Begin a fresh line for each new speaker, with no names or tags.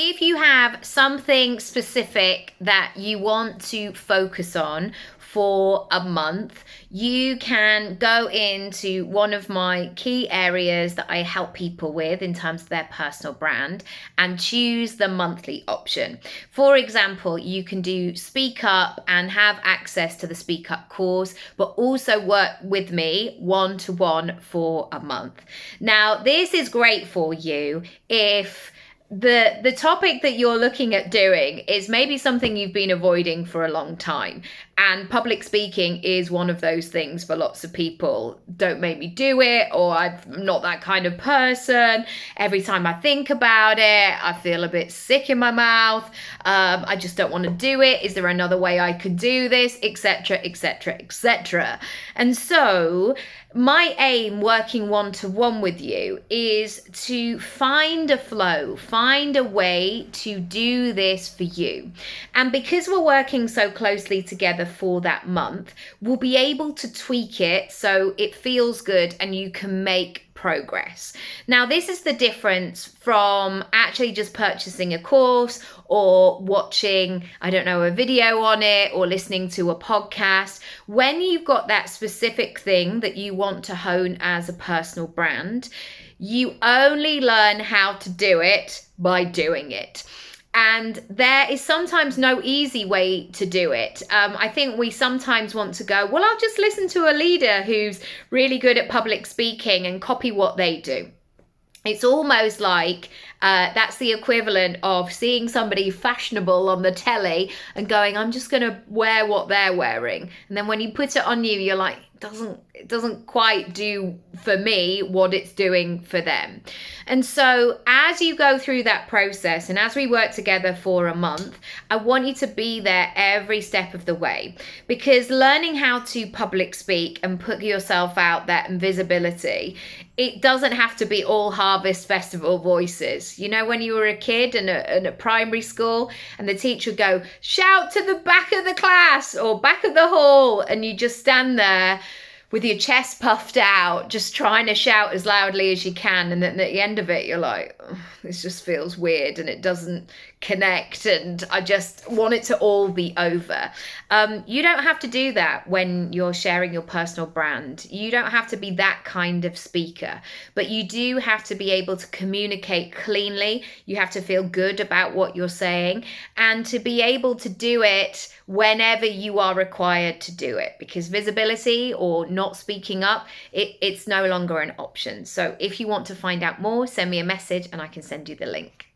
if you have something specific that you want to focus on for a month, you can go into one of my key areas that I help people with in terms of their personal brand and choose the monthly option. For example, you can do Speak Up and have access to the Speak Up course, but also work with me one-to-one for a month. Now, this is great for you if the topic that you're looking at doing is maybe something you've been avoiding for a long time, and public speaking is one of those things for lots of people. Don't make me do it, or I'm not that kind of person. Every time I think about it, I feel a bit sick in my mouth. I just don't want to do it. Is there another way I could do this, etc., etc., etc.? And so my aim working one-to-one with you is to find a flow, find a way to do this for you. And because we're working so closely together for that month, we'll be able to tweak it so it feels good and you can make progress. Now, this is the difference from actually just purchasing a course or watching, I don't know, a video on it or listening to a podcast. When you've got that specific thing that you want to hone as a personal brand, you only learn how to do it by doing it. And there is sometimes no easy way to do it. I think we sometimes want to go, well, I'll just listen to a leader who's really good at public speaking and copy what they do. It's almost like that's the equivalent of seeing somebody fashionable on the telly and going, I'm just going to wear what they're wearing. And then when you put it on you, you're like, it doesn't quite do for me what it's doing for them. And so as you go through that process and as we work together for a month, I want you to be there every step of the way, because learning how to public speak and put yourself out there and visibility, it doesn't have to be all Harvest Festival voices. You know, when you were a kid and at primary school and the teacher would go, shout to the back of the class or back of the hall, and you just stand there with your chest puffed out, just trying to shout as loudly as you can. And then at the end of it, you're like, oh, this just feels weird and it doesn't connect. And I just want it to all be over. You don't have to do that when you're sharing your personal brand. You don't have to be that kind of speaker, but you do have to be able to communicate cleanly. You have to feel good about what you're saying and to be able to do it whenever you are required to do it, because visibility or not speaking up, it's no longer an option. So if you want to find out more, send me a message and I can send you the link.